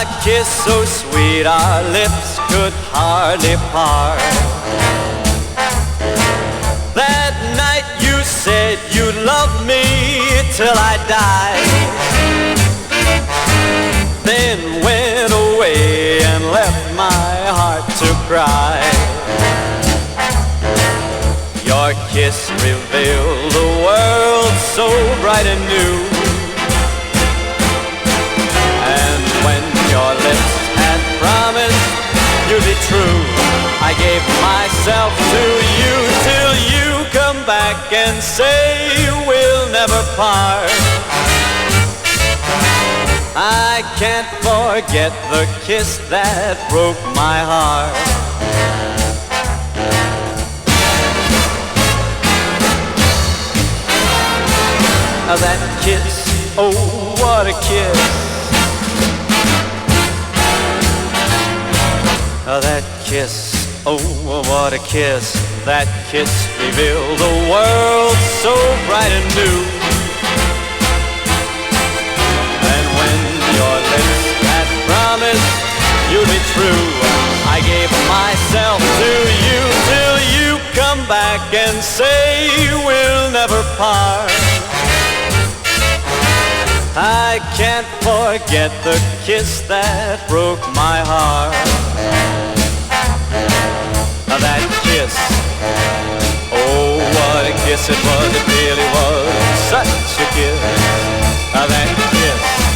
A kiss so sweet our lips could hardly part. That night you said you'd love me till I died. Then went away and left my heart to cry. Your kiss revealed the world so bright and new. And when your lips had promised you'd be true, I gave myself to you till you come back and say we'll never part. I can't forget the kiss that broke my heart. That kiss, oh what a kiss. That kiss, oh what a kiss. That kiss revealed the world so bright and new. And when your lips had promised you'd be true, I gave myself to you till you come back and say we'll never part. I can't forget the kiss that broke my heart. That kiss, oh what a kiss it was, it really was such a kiss. That kiss.